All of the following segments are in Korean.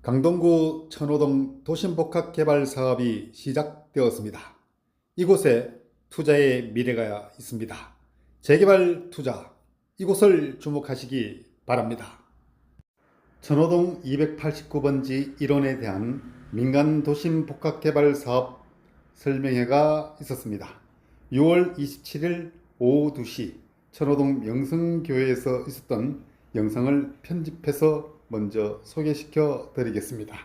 강동구 천호동 도심복합개발 사업이 시작되었습니다. 이곳에 투자의 미래가 있습니다. 재개발 투자, 이곳을 주목하시기 바랍니다. 천호동 289번지 1원에 대한 민간 도심복합개발 사업 설명회가 있었습니다. 6월 27일 오후 2시 천호동 명성교회에서 있었던 영상을 편집해서 먼저 소개시켜 드리겠습니다.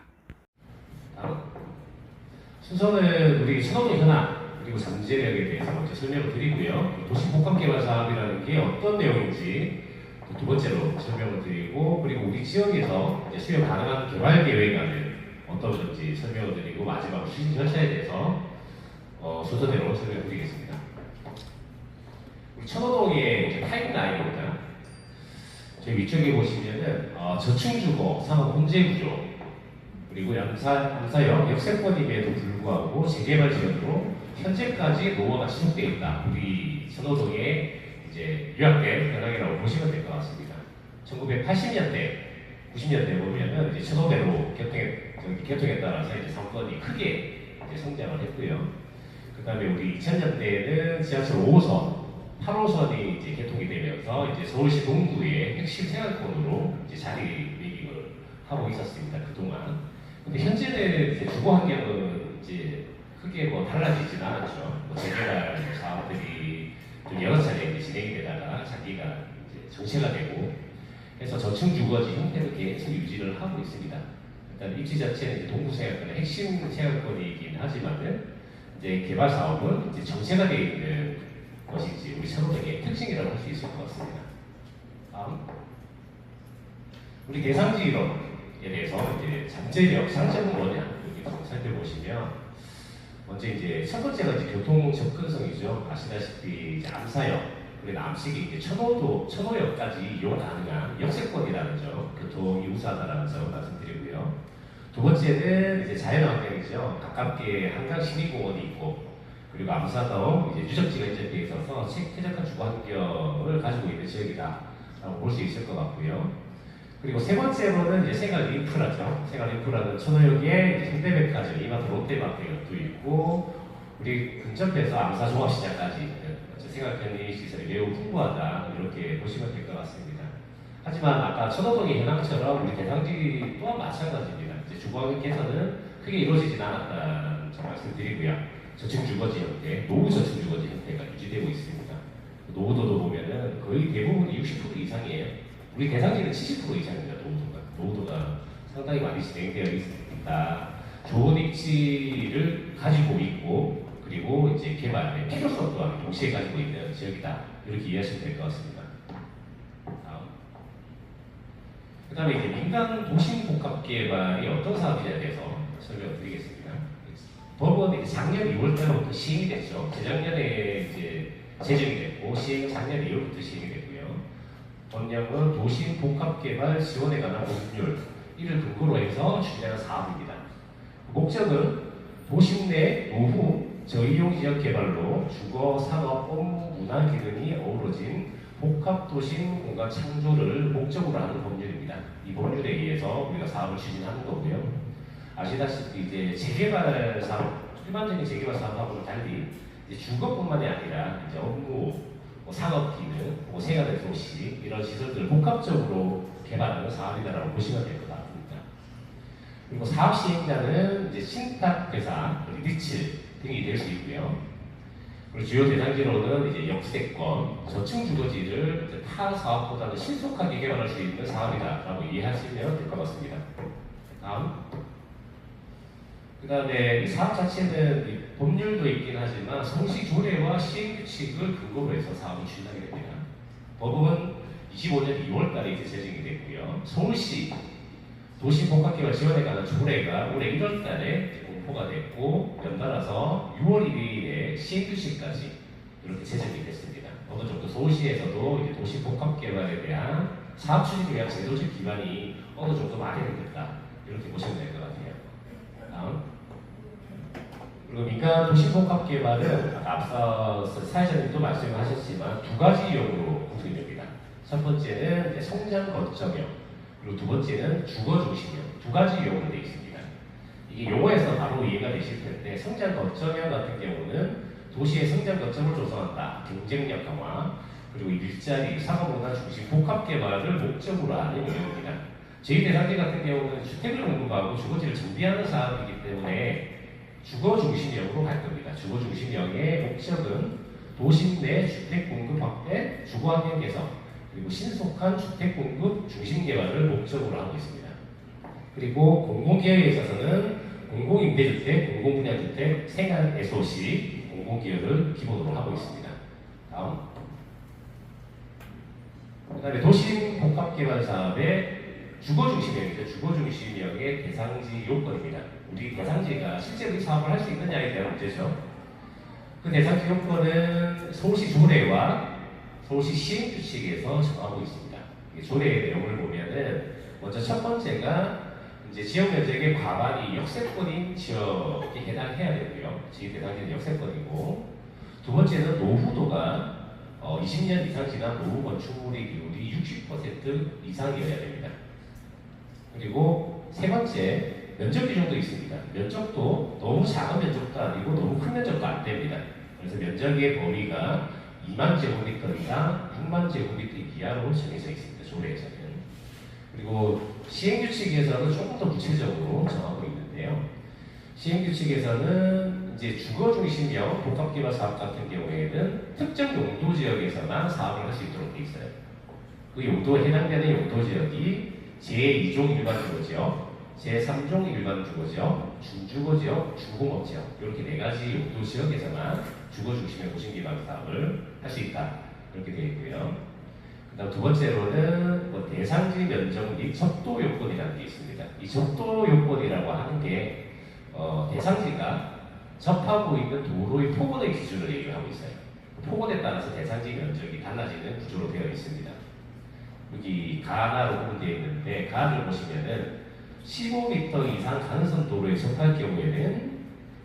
순서는 우리 천호동 현안 그리고 잠재력에 대해서 먼저 설명을 드리고요. 도시복합개발 사업이라는 게 어떤 내용인지 두 번째로 설명을 드리고, 그리고 우리 지역에서 수요 가능한 개발 계획안은 어떤 건지 설명을 드리고, 마지막으로 추진 절차에 대해서 순서대로 설명을 드리겠습니다. 우리 천호동의 타임라인입니다. 저희 위쪽에 보시면은 저층주거, 상업 혼재 구조, 그리고 양사역 역세권임에도 불구하고 재개발 지역으로 현재까지 노후가 지속되어 있다. 우리 천호동의 이제 요약된 현황이라고 보시면 될 것 같습니다. 1980년대, 90년대 보면은 이제 천호대로 개통에 따라서 이제 상권이 크게 이제 성장을 했고요. 그 다음에 우리 2000년대에는 지하철 5호선, 8호선이 이제 개통이 되면서 이제 서울시 동구의 핵심 생활권으로 이제 자리매김을 하고 있었습니다. 그동안. 근데 현재는 이제 주거 환경은 이제 크게 뭐 달라지지는 않았죠. 뭐 재개발 사업들이 좀 여러 차례 이제 진행이 되다가 자기가 이제 정체가 되고 해서 저층 주거지 형태로 계속 유지를 하고 있습니다. 일단 입지 자체는 이제 동구 생활권의 핵심 생활권이긴 하지만은 이제 개발 사업은 이제 정체가 되어 있는 것인지 우리 천호동의 특징이라고 할 수 있을 것 같습니다. 다음, 우리 대상지 이론에 대해서 이제 잠재력, 장점은 뭐냐 여기 살펴보시면 먼저 이제 첫 번째가 이제 교통 접근성이죠. 아시다시피 이제 암사역, 그리고 남식이 이제 천호역까지 이용 가능한 역세권이라는 점, 교통이 우수하다는 점 말씀드리고요. 두 번째는 이제 자연환경이죠. 가깝게 한강 시민공원이 있고, 그리고 암사동 이제 유적지가 인접되어 있어서 쾌적한 주거 환경을 가지고 있는 지역이다라고 볼 수 있을 것 같고요. 그리고 세 번째로는 이제 생활 인프라죠. 생활 인프라는 천호역에 현대백화점, 이마트, 롯데마트도 있고, 우리 근접해서 암사 종합시장까지 생활 편의 시설이 매우 풍부하다, 이렇게 보시면 될 것 같습니다. 하지만 아까 천호동의 현황처럼 우리 대상지 또한 마찬가지입니다. 이제 주거 환경 개선은 크게 이루어지진 않았다는 점 말씀드리고요. 저층주거지 형태, 노후 저층주거지 형태가 유지되고 있습니다. 노후도도 보면은 거의 대부분이 60% 이상이에요. 우리 대상지는 70% 이상입니다. 노후도가 상당히 많이 진행되어 있다. 좋은 입지를 가지고 있고, 그리고 이제 개발의 필요성 또한 동시에 가지고 있는 지역이다. 이렇게 이해하시면 될 것 같습니다. 다음. 그 다음에 이제 민간 도심복합개발이 어떤 사업이냐에 대해서 설명을 드리겠습니다. 법은 작년 2월달부터 시행이 됐죠. 재작년에 이제 제정이 됐고, 작년 2월부터 시행이 됐고요. 법령은 도심복합개발 지원에 관한 법률, 이를 근거로 해서 추진하는 사업입니다. 목적은 도심 내 노후 저이용지역 개발로 주거, 산업, 업무, 문화 기능이 어우러진 복합도심 공간 창조를 목적으로 하는 법률입니다. 이 법률에 의해서 우리가 사업을 추진하는 거고요. 아시다시피 이제 재개발 사업, 일반적인 재개발 사업하고는 달리 이제 주거뿐만이 아니라 이제 업무, 상업 기능, 생활의 도시 이런 시설들을 복합적으로 개발하는 사업이다라고 보시면 될 것 같습니다. 그리고 사업 시행자는 이제 신탁회사, 리츠 등이 될 수 있고요. 그리고 주요 대상지로는 이제 역세권, 저층 주거지를 타 사업보다는 신속하게 개발할 수 있는 사업이다라고 이해하시면 될 것 같습니다. 다음. 그 다음에 이 사업 자체는 법률도 있긴 하지만 서울시 조례와 시행규칙을 근거로 해서 사업을 추진하게 됩니다. 법은 25년 2월달에 이제 제정이 됐고요. 서울시 도시복합개발 지원에 관한 조례가 올해 1월달에 공포가 됐고, 연달아서 6월 1일에 시행규칙까지 이렇게 제정이 됐습니다. 어느 정도 서울시에서도 이제 도시복합개발에 대한 사업 추진을 위한 제도적 기반이 어느 정도 마련이 됐다, 이렇게 보시면 될 것 같아요. 다음. 그리고 민간 도시복합개발은 앞서 사회자님도 말씀하셨지만 두 가지 이용으로 구성됩니다. 첫 번째는 성장 거점형, 그리고 두 번째는 주거 중심형. 두 가지 용어로 되어 있습니다. 이게 용어에서 바로 이해가 되실 텐데 성장 거점형 같은 경우는 도시의 성장 거점을 조성한다. 경쟁력 강화, 그리고 일자리, 상업문화 중심 복합 개발을 목적으로 하는 용어입니다. 저희 대상지 같은 경우는 주택을 공급하고 주거지를 정비하는 사업이기 때문에 주거 중심형으로 갈 겁니다. 주거 중심형의 목적은 도심 내 주택 공급 확대, 주거 환경 개선, 그리고 신속한 주택 공급 중심 개발을 목적으로 하고 있습니다. 그리고 공공기여에 있어서는 공공임대주택, 공공분양주택, 생활 SOC, 공공기여를 기본으로 하고 있습니다. 다음. 그 다음에 도심 복합개발 사업의 주거중심형이죠. 주거중심형의 대상지 요건입니다. 우리 대상지가 실제로 이 사업을 할 수 있느냐에 대한 문제죠. 그 대상지 요건은 서울시 조례와 서울시 시행규칙에서 정하고 있습니다. 조례의 내용을 보면은 먼저 첫 번째가 이제 지역 면적의 과반이 역세권인 지역에 해당해야 되고요. 지역 대상지는 역세권이고, 두 번째는 노후도가 20년 이상 지난 노후 건축물의 비율이 60% 이상이어야 됩니다. 그리고 세 번째, 면적 규정도 있습니다. 면적도 너무 작은 면적도 아니고 너무 큰 면적도 안 됩니다. 그래서 면적의 범위가 2만 제곱미터 이상 6만 제곱미터 이하로 정해져 있습니다. 조례에서는. 그리고 시행규칙에서는 조금 더 구체적으로 정하고 있는데요. 시행규칙에서는 이제 주거중심형 복합개발 사업 같은 경우에는 특정 용도 지역에서만 사업을 할 수 있도록 되어 있어요. 그 용도에 해당되는 용도 지역이 제2종 일반 주거지역, 제3종 일반 주거지역, 준주거지역, 중공업지역 이렇게 네 가지 용도 지역에서만 주거중심의 도심개발 사업을 할 수 있다 이렇게 되어 있고요. 그다음 두 번째로는 대상지 면적 및 접도 요건이라는 게 있습니다. 이 접도 요건이라고 하는 게 대상지가 접하고 있는 도로의 폭원의 기준을 얘기하고 있어요. 폭원에 따라서 대상지 면적이 달라지는 구조로 되어 있습니다. 여기 가나로 구분되어 있는데 가를 보시면은 15m 이상 가능성 도로에 접할 경우에는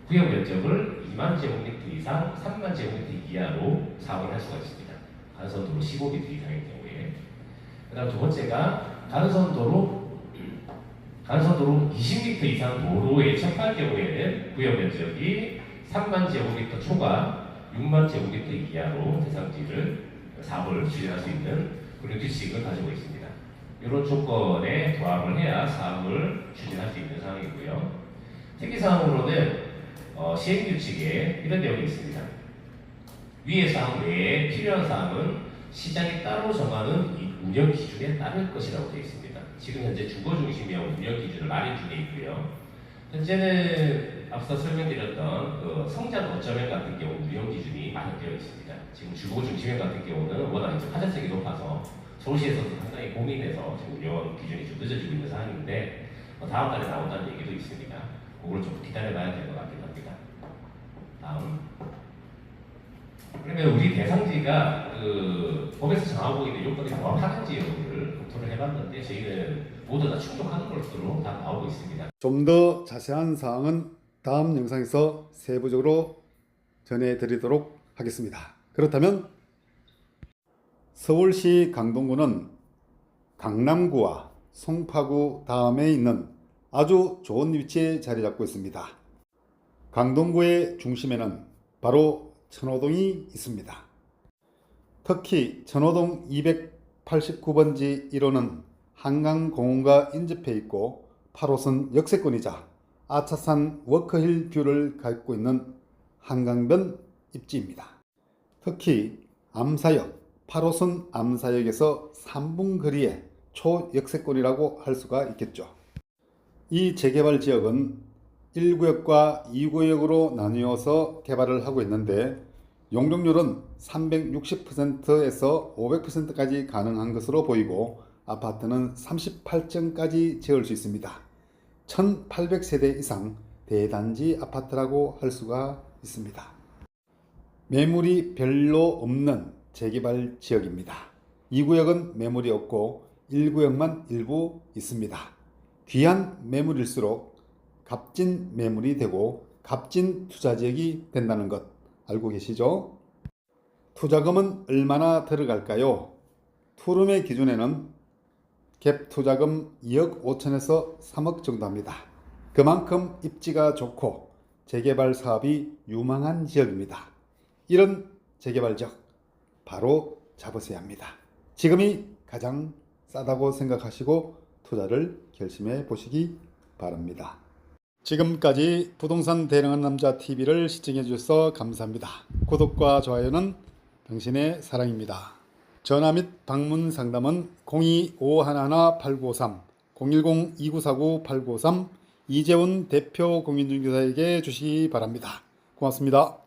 구역 면적을 2만 제곱미터 이상 3만 제곱미터 이하로 사업을 할 수가 있습니다. 가능성 도로 15m 이상의 경우에. 그다음 두 번째가 가능성 도로 20m 이상 도로에 접할 경우에는 구역 면적이 3만 제곱미터 초과 6만 제곱미터 이하로 대상지를 사업을 추진할 수 있는 그런 규칙을 가지고 있습니다. 이런 조건에 부합을 해야 사업을 추진할 수 있는 상황이고요. 특이사항으로는 시행규칙에 이런 내용이 있습니다. 위의 사항 외에 필요한 사항은 시장이 따로 정하는 운영 기준에 따를 것이라고 되어 있습니다. 지금 현재 주거중심형 운영 기준을 마련 중에 있고요. 현재는 앞서 설명드렸던 그 성장 거점형 같은 경우 운영 기준이 마련되어 있습니다. 지금 주거중심형 같은 경우는 워낙 이제 화제성이 높아서 서울시에서도 상당히 고민해서 지금 운영 기준이 좀 늦어지고 있는 상황인데 다음 달에 나온다는 얘기도 있습니다. 그걸 좀 기다려봐야 될 것 같긴 합니다. 다음. 그러면 우리 대상지가 그 법에서 정하고 있는 요건에 부합하는지 여부를 검토를 해봤는데 저희는 모두 다 충족하는 것으로 다 나오고 있습니다. 좀 더 자세한 사항은 다음 영상에서 세부적으로 전해드리도록 하겠습니다. 그렇다면 서울시 강동구는 강남구와 송파구 다음에 있는 아주 좋은 위치에 자리 잡고 있습니다. 강동구의 중심에는 바로 천호동이 있습니다. 특히 천호동 289번지 1호는 한강공원과 인접해 있고 8호선 역세권이자 아차산 워커힐 뷰를 갖고 있는 한강변 입지입니다. 특히 암사역, 8호선 암사역에서 3분 거리의 초역세권이라고 할 수가 있겠죠. 이 재개발 지역은 1구역과 2구역으로 나뉘어서 개발을 하고 있는데 용적률은 360%에서 500%까지 가능한 것으로 보이고 아파트는 38층까지 지을 수 있습니다. 1800세대 이상 대단지 아파트라고 할 수가 있습니다. 매물이 별로 없는 재개발 지역입니다. 2구역은 매물이 없고 1구역만 일부 있습니다. 귀한 매물일수록 값진 매물이 되고 값진 투자지역이 된다는 것 알고 계시죠? 투자금은 얼마나 들어갈까요? 투룸의 기준에는 갭 투자금 2억 5천에서 3억 정도 합니다. 그만큼 입지가 좋고 재개발 사업이 유망한 지역입니다. 이런 재개발 지역 바로 잡으셔야 합니다. 지금이 가장 싸다고 생각하시고 투자를 결심해 보시기 바랍니다. 지금까지 부동산 대령한 남자 TV를 시청해 주셔서 감사합니다. 구독과 좋아요는 당신의 사랑입니다. 전화 및 방문 상담은 02-511-8953, 010-2949-8953 이재훈 대표 공인중개사에게 주시기 바랍니다. 고맙습니다.